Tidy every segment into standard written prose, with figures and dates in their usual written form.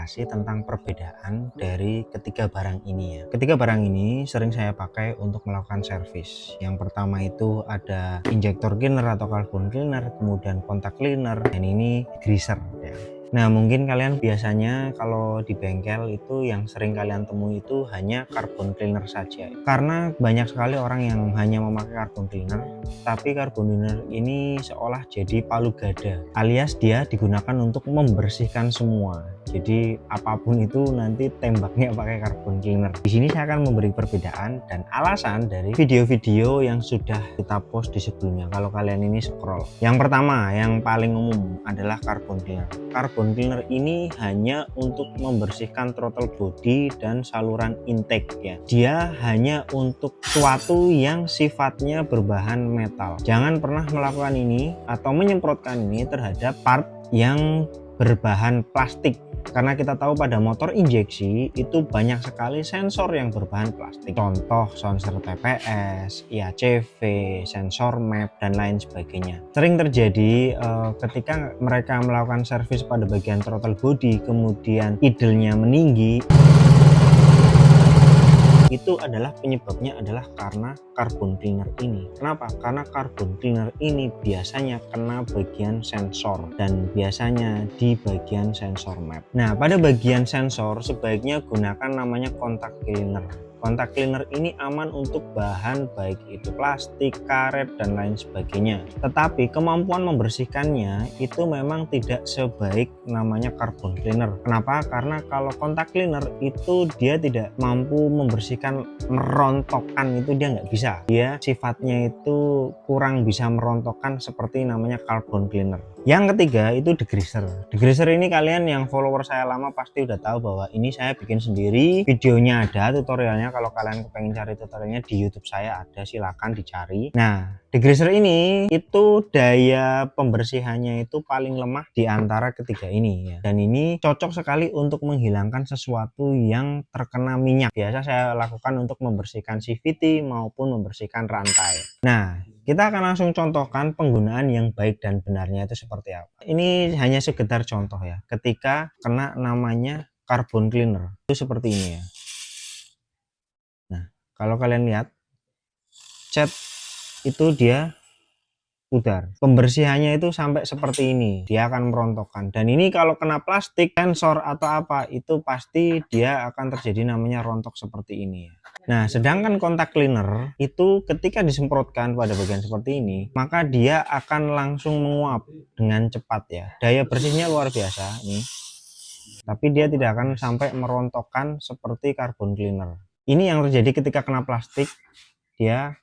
informasi tentang perbedaan dari ketiga barang ini ya. Ketiga barang ini sering saya pakai untuk melakukan servis. Yang pertama itu ada injector cleaner atau carbon cleaner, kemudian kontak cleaner, dan ini greaser ya. Nah, mungkin kalian biasanya kalau di bengkel itu yang sering kalian temui itu hanya carbon cleaner saja. Karena banyak sekali orang yang hanya memakai carbon cleaner, tapi carbon cleaner ini seolah jadi palu gada, alias dia digunakan untuk membersihkan semua. Jadi apapun itu nanti tembaknya pakai carbon cleaner. Di sini saya akan memberi perbedaan dan alasan dari video-video yang sudah kita post di sebelumnya kalau kalian ini scroll. Yang pertama, yang paling umum adalah carbon cleaner. Carbon cleaner ini hanya untuk membersihkan throttle body dan saluran intake ya. Dia hanya untuk suatu yang sifatnya berbahan metal. Jangan pernah melakukan ini atau menyemprotkan ini terhadap part yang berbahan plastik, karena kita tahu pada motor injeksi itu banyak sekali sensor yang berbahan plastik, contoh sensor TPS, IACV, sensor map, dan lain sebagainya. Sering terjadi ketika mereka melakukan servis pada bagian throttle body kemudian idle-nya meninggi, itu adalah penyebabnya adalah karena carbon cleaner ini. Kenapa? Karena carbon cleaner ini biasanya kena bagian sensor dan biasanya di bagian sensor map. Nah, pada bagian sensor sebaiknya gunakan namanya kontak cleaner. Kontak cleaner ini aman untuk bahan baik itu plastik, karet, dan lain sebagainya. Tetapi kemampuan membersihkannya itu memang tidak sebaik namanya carbon cleaner. Kenapa? Karena kalau kontak cleaner itu dia tidak mampu membersihkan merontokkan, itu dia nggak bisa. Dia sifatnya itu kurang bisa merontokkan seperti namanya carbon cleaner. Yang ketiga itu degreaser. Degreaser ini kalian yang follower saya lama pasti udah tahu bahwa ini saya bikin sendiri. Videonya ada, tutorialnya. Kalau kalian pengen cari tutorialnya di YouTube saya ada, silakan dicari. Nah, degreaser ini itu daya pembersihannya itu paling lemah di antara ketiga ini ya. Dan ini cocok sekali untuk menghilangkan sesuatu yang terkena minyak. Biasa saya lakukan untuk membersihkan CVT maupun membersihkan rantai. Nah, kita akan langsung contohkan penggunaan yang baik dan benarnya itu seperti apa. Ini hanya sekedar contoh ya. Ketika kena namanya carbon cleaner itu seperti ini ya. Nah, kalau kalian lihat cat itu dia pudar, pembersihannya itu sampai seperti ini, dia akan merontokkan. Dan ini kalau kena plastik, sensor atau apa, itu pasti dia akan terjadi namanya rontok seperti ini. Nah, sedangkan kontak cleaner itu ketika disemprotkan pada bagian seperti ini, maka dia akan langsung menguap dengan cepat ya. Daya bersihnya luar biasa nih, tapi dia tidak akan sampai merontokkan seperti carbon cleaner. Ini yang terjadi ketika kena plastik, dia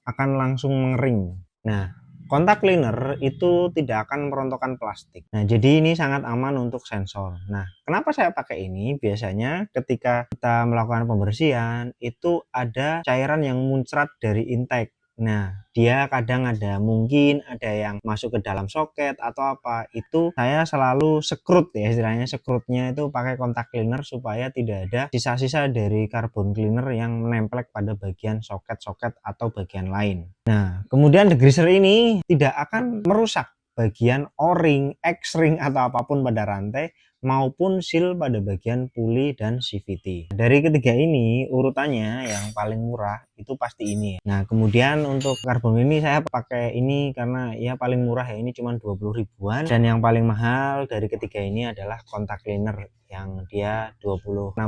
akan langsung mengering. Nah, kontak cleaner itu tidak akan merontokkan plastik. Nah, jadi ini sangat aman untuk sensor. Nah, kenapa saya pakai ini? Biasanya ketika kita melakukan pembersihan itu ada cairan yang muncrat dari intake. Nah, dia kadang mungkin ada yang masuk ke dalam soket atau apa. Itu saya selalu sekrut ya, istilahnya sekrutnya itu pakai kontak cleaner supaya tidak ada sisa-sisa dari carbon cleaner yang menempel pada bagian soket-soket atau bagian lain. Nah, kemudian degreaser ini tidak akan merusak bagian o-ring, X-ring atau apapun pada rantai maupun seal pada bagian puli dan CVT. Dari ketiga ini urutannya yang paling murah itu pasti ini. Nah, kemudian untuk karbon ini saya pakai ini karena ya paling murah ya, ini cuma 20 ribuan, dan yang paling mahal dari ketiga ini adalah kontak cleaner yang dia 26.000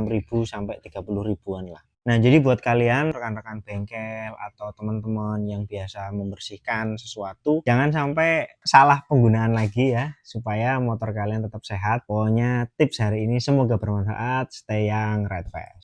sampai 30 ribuan lah. Nah, jadi buat kalian rekan-rekan bengkel atau teman-teman yang biasa membersihkan sesuatu, jangan sampai salah penggunaan lagi ya, supaya motor kalian tetap sehat. Pokoknya tips hari ini semoga bermanfaat. Stay young, ride fast.